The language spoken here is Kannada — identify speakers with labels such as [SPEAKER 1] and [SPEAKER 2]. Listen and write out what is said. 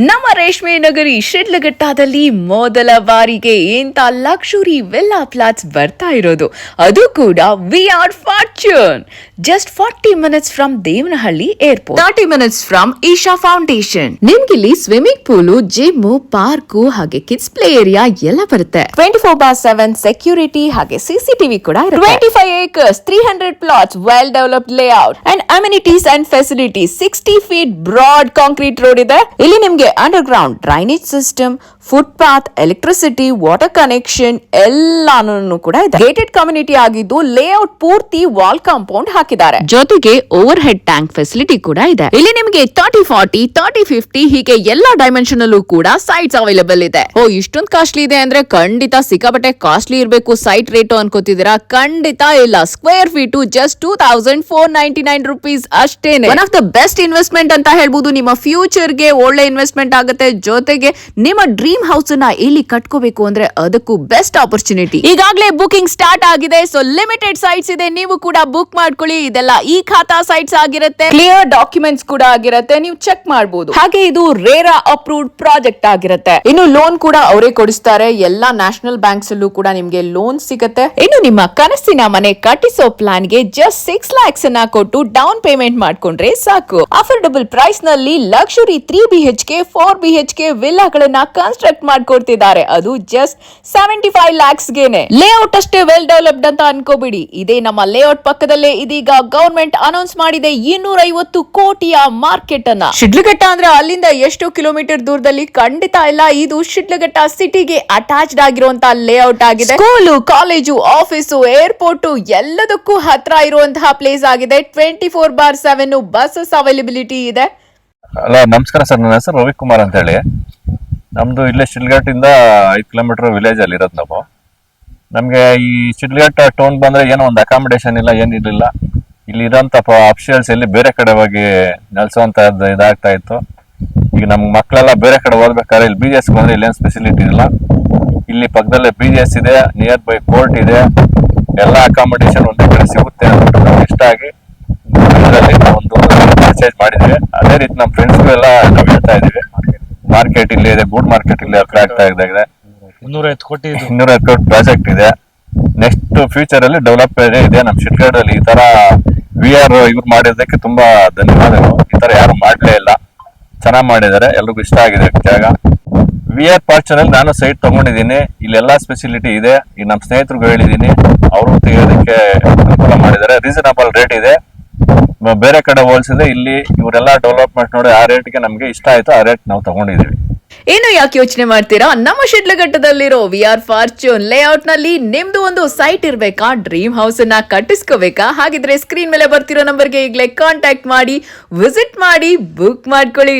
[SPEAKER 1] ನಮ್ಮ ರೇಷ್ಮೆ ನಗರಿ ಶಿಡ್ಲಘಟ್ಟದಲ್ಲಿ ಮೊದಲ ಬಾರಿಗೆ ಇಂಥ ಲಕ್ಸುರಿ ವಿಲ್ಲಾ ಫ್ಲಾಟ್ಸ್ ಬರ್ತಾ ಇರೋದು. ಅದು ಕೂಡ VR Fortune. Just 40 minutes from Devanahalli airport, 30 minutes from Isha Foundation. ನಿಮ್ಗಿಲ್ಲಿ ಸ್ವಿಮ್ಮಿಂಗ್ ಪೂಲು, ಜಿಮ್, ಪಾರ್ಕು ಹಾಗೆ ಕಿಡ್ಸ್ ಪ್ಲೇ ಏರಿಯಾ ಎಲ್ಲ ಬರುತ್ತೆ. 24/7 ಸೆಕ್ಯೂರಿಟಿ ಹಾಗೆ ಸಿಸಿಟಿವಿ ಕೂಡ ಇರುತ್ತೆ. 25 acres, 300 plots, well developed layout and amenities and facilities. 60 feet broad concrete road ಇದೆ. ಇಲ್ಲಿ ನಿಮ್ಗೆ under ground drainage system, foot path, electricity, water connection ಎಲ್ಲಾನು ಕೂಡ ಇದೆ. ಗೇಟೆಡ್ ಕಮ್ಯುನಿಟಿ ಆಗಿದ್ದು ಲೇಔಟ್ ಪೂರ್ತಿ ವಾಲ್ ಕಾಂಪೌಂಡ್ ಹಾಕಿದ್ದಾರೆ. ಜೊತೆಗೆ ಓವರ್ ಹೆಡ್ ಟ್ಯಾಂಕ್ ಫೆಸಿಲಿಟಿ ಕೂಡ ಇದೆ. ಇಲ್ಲಿ ನಿಮ್ಗೆ 30-40, 30-50 ಹೀಗೆ ಎಲ್ಲಾ ಡೈಮೆನ್ಷನ್ ಅಲ್ಲೂ ಕೂಡ ಸೈಟ್ಸ್ ಅವೈಲೇಬಲ್ ಇದೆ. ಇಷ್ಟೊಂದು ಕಾಸ್ಟ್ಲಿ ಇದೆ ಅಂದ್ರೆ ಖಂಡಿತ ಸಿಕ್ಕಾಪಟ್ಟೆ ಕಾಸ್ಟ್ಲಿ ಇರಬೇಕು ಸೈಟ್ ರೇಟು ಅನ್ಕೋತಿದ್ದೀರಾ? ಖಂಡಿತ ಇಲ್ಲ. ಸ್ಕ್ವೇರ್ ಫೀಟ್ ಜಸ್ಟ್ 2,499 rupees ಅಷ್ಟೇನೆ. One of the best investment ಅಂತ ಹೇಳ್ಬೋದು. ನಿಮ್ಮ ಫ್ಯೂಚರ್ ಗೆ ಒಳ್ಳೆ ಇನ್ವೆಸ್ಟ್ಮೆಂಟ್ ಆಗುತ್ತೆ. ಜೊತೆಗೆ ನಿಮ್ಮ ಡ್ರೀಮ್ ಹೌಸ್ ಅನ್ನ ಇಲ್ಲಿ ಕಟ್ಕೋಬೇಕು ಅಂದ್ರೆ ಅದಕ್ಕೂ ಬೆಸ್ಟ್ ಆಪರ್ಚುನಿಟಿ. ಈಗಾಗಲೇ ಬುಕಿಂಗ್ ಸ್ಟಾರ್ಟ್ ಆಗಿದೆ. ಸೊ ಲಿಮಿಟೆಡ್ ಸೈಟ್ಸ್ ಇದೆ, ನೀವು ಕೂಡ ಬುಕ್ ಮಾಡ್ಕೊಳ್ಳಿ. ಇದೆಲ್ಲ ಈ ಖಾತಾ ಸೈಟ್ಸ್ ಆಗಿರುತ್ತೆ, ಕ್ಲಿಯರ್ ಡಾಕ್ಯುಮೆಂಟ್ಸ್ ಕೂಡ ಆಗಿರುತ್ತೆ, ನೀವು ಚೆಕ್ ಮಾಡಬಹುದು. ಹಾಗೆ ಇದು ರೇರಾ ಅಪ್ರೂವ್ಡ್ ಪ್ರಾಜೆಕ್ಟ್ ಆಗಿರುತ್ತೆ. ಇನ್ನು ಲೋನ್ ಕೂಡ ಅವರೇ ಕೊಡಿಸ್ತಾರೆ. ಎಲ್ಲಾ ನ್ಯಾಷನಲ್ ಬ್ಯಾಂಕ್ಸ್ ಅಲ್ಲೂ ಕೂಡ ನಿಮ್ಗೆ ಲೋನ್ ಸಿಗುತ್ತೆ. ಇನ್ನು ನಿಮ್ಮ ಕನಸಿನ ಮನೆ ಕಟ್ಟಿಸೋ ಪ್ಲಾನ್ ಗೆ ಜಸ್ಟ್ 6 lakhs ಅನ್ನ ಕೊಟ್ಟು ಡೌನ್ ಪೇಮೆಂಟ್ ಮಾಡ್ಕೊಂಡ್ರೆ ಸಾಕು. ಅಫೋರ್ಡಬಲ್ ಪ್ರೈಸ್ ನಲ್ಲಿ ಲಕ್ಸುರಿ 3 BHK 4 BHK ವಿಲ್ಲಾಗಳನ್ನ ಕನ್ಸ್ಟ್ರಕ್ಟ್ ಮಾಡ್ಕೊಡ್ತಿದ್ದಾರೆ. ಅದು ಜಸ್ಟ್ 75 lakhs ಗೆನೆ. ಲೇಔಟ್ ಅಷ್ಟೇ ವೆಲ್ ಡೆವಲಪ್ಡ್ ಅಂತ ಅನ್ಕೋಬಿಡಿ. ಇದೇ ನಮ್ಮ ಲೇಔಟ್ ಪಕ್ಕದಲ್ಲೇ ಇದೀಗ ಗವರ್ಮೆಂಟ್ ಅನೌನ್ಸ್ ಮಾಡಿದೆ 250 ಕೋಟಿಯ ಮಾರ್ಕೆಟ್ ಅನ್ನ. ಶಿಡ್ಲಘಟ್ಟ ಅಂದ್ರೆ ಅಲ್ಲಿಂದ ಎಷ್ಟು ಕಿಲೋಮೀಟರ್ ದೂರದಲ್ಲಿ? ಖಂಡಿತ ಇಲ್ಲ. ಇದು ಶಿಡ್ಲಘಟ್ಟ ಸಿಟಿಗೆ ಅಟ್ಯಾಚ್ಡ್ ಆಗಿರುವಂತ ಲೇಔಟ್ ಆಗಿದೆ. ಸ್ಕೂಲು, ಕಾಲೇಜು, ಆಫೀಸು, ಏರ್ಪೋರ್ಟ್ ಎಲ್ಲದಕ್ಕೂ ಹತ್ರ ಇರುವಂತಹ ಪ್ಲೇಸ್ ಆಗಿದೆ. 24/7 ಬಸ್ಸಸ್ ಅವೈಲಬಿಲಿಟಿ ಇದೆ.
[SPEAKER 2] ಹಲೋ, ನಮಸ್ಕಾರ ಸರ್. ನನ್ನ ಹೆಸರು ರವಿಕುಮಾರ್ ಅಂತ ಹೇಳಿ. ನಮ್ದು ಇಲ್ಲೇ ಶಿಡ್ಲಘಟ್ಟಿಂದ 5 kilometer ವಿಲೇಜ್ ಅಲ್ಲಿ ಇರೋದು ನಾವು. ನಮ್ಗೆ ಈ ಶಿಡ್ಲಘಟ್ಟ ಟೌನ್ ಬಂದ್ರೆ ಏನೋ ಒಂದು ಅಕಾಮಿಡೇಷನ್ ಇಲ್ಲ, ಏನಿರಲಿಲ್ಲ. ಇಲ್ಲಿ ಇರೋಂಥ ಅಫಿಷಿಯಲ್ಸ್ ಎಲ್ಲಿ ಬೇರೆ ಕಡೆ ಹೋಗಿ ನೆಲೆಸುವಂತ ಇದಾಗ್ತಾ ಇತ್ತು. ಈಗ ನಮ್ ಮಕ್ಕಳೆಲ್ಲ ಬೇರೆ ಕಡೆ ಓದ್ಬೇಕಾದ್ರೆ ಇಲ್ಲಿ BGS ಬಂದ್ರೆ ಇಲ್ಲೇನು ಸ್ಪೆಸಿಲಿಟಿ ಇಲ್ಲ. ಇಲ್ಲಿ ಪಕ್ಕದಲ್ಲೇ BGS ಇದೆ, ನಿಯರ್ ಬೈ ಕೋರ್ಟ್ ಇದೆ, ಎಲ್ಲ ಅಕಾಮಿಡೇಷನ್ ಒಂದೇ ಕಡೆ ಸಿಗುತ್ತೆ ಅಂದ್ಬಿಟ್ಟು ನಮ್ಗೆ ಇಷ್ಟ ಆಗಿ ಇದರಲ್ಲಿ ಒಂದು ಪರ್ಚೇಸ್ ಮಾಡಿದ್ವಿ. ಅದೇ ರೀತಿ ನಮ್ಮ ಫ್ರೆಂಡ್ಸ್ಗಳೆಲ್ಲ ನಾವು ಹೇಳ್ತಾ ಇದೀವಿ, ಮಾರ್ಕೆಟ್ ಇಲ್ಲಿ ಇದೆ, ಗುಡ್ ಮಾರ್ಕೆಟ್ ಇಲ್ಲಿ ಹತ್ರ ಆಗ್ತಾ ಇದೆ.
[SPEAKER 3] 250 ಕೋಟಿ
[SPEAKER 2] ಪ್ರಾಜೆಕ್ಟ್ ಇದೆ. ನೆಕ್ಸ್ಟ್ ಫ್ಯೂಚರ್ ಅಲ್ಲಿ ಡೆವಲಪ್ ಇದೆ ನಮ್ಮ ಶಿಡ್ಲಘಟ್ಟದಲ್ಲಿ. ಈ ತರ VR ಇವ್ರು ಮಾಡಿರೋದಕ್ಕೆ ತುಂಬಾ ಧನ್ಯವಾದಗಳು. ಈ ತರ ಯಾರು ಮಾಡ್ಲೇ ಇಲ್ಲ, ಚೆನ್ನಾಗ್ ಮಾಡಿದ್ದಾರೆ, ಎಲ್ರಿಗೂ ಇಷ್ಟ ಆಗಿದೆ ಜಾಗ. VR ಫಾರ್ಚೂನ್ ಅಲ್ಲಿ ನಾನು ಸೈಟ್ ತಗೊಂಡಿದ್ದೀನಿ. ಇಲ್ಲೆಲ್ಲಾ ಸ್ಪೆಸಿಲಿಟಿ ಇದೆ. ಈಗ ನಮ್ಮ ಸ್ನೇಹಿತರಿಗೂ ಹೇಳಿದೀನಿ, ಅವರು ತೆಗೆಯೋದಕ್ಕೆ ಅನುಕೂಲ ಮಾಡಿದ್ದಾರೆ. ರೀಸನಬಲ್ ರೇಟ್ ಇದೆ. ಬೇರೆ ಕಡೆ ಹೋಲಿಸಿದ್ರೆ ಇಲ್ಲಿ ಇವರೆಲ್ಲ ಡೆವಲಪ್ಮೆಂಟ್ ನೋಡಿ ಆ ರೇಟ್ಗೆ ನಮ್ಗೆ ಇಷ್ಟ ಆಯ್ತು, ಆ ರೇಟ್ ನಾವು ತಗೊಂಡಿದೀವಿ.
[SPEAKER 1] ಏನು ಯಾಕೆ ಯೋಚನೆ ಮಾಡ್ತೀರಾ? ನಮ್ಮ ಶಿಡ್ಲಘಟ್ಟದಲ್ಲಿರೋ ವಿಆರ್ ಫಾರ್ಚೂನ್ ಲೇಔಟ್ ನಲ್ಲಿ ನಿಮ್ದು ಒಂದು ಸೈಟ್ ಇರ್ಬೇಕಾ? ಡ್ರೀಮ್ ಹೌಸ್ ಅನ್ನ ಕಟ್ಟಿಸ್ಕೋಬೇಕಾ? ಹಾಗಿದ್ರೆ ಸ್ಕ್ರೀನ್ ಮೇಲೆ ಬರ್ತಿರೋ ನಂಬರ್ಗೆ ಈಗಲೇ ಕಾಂಟ್ಯಾಕ್ಟ್ ಮಾಡಿ, ವಿಸಿಟ್ ಮಾಡಿ, ಬುಕ್ ಮಾಡ್ಕೊಳ್ಳಿ.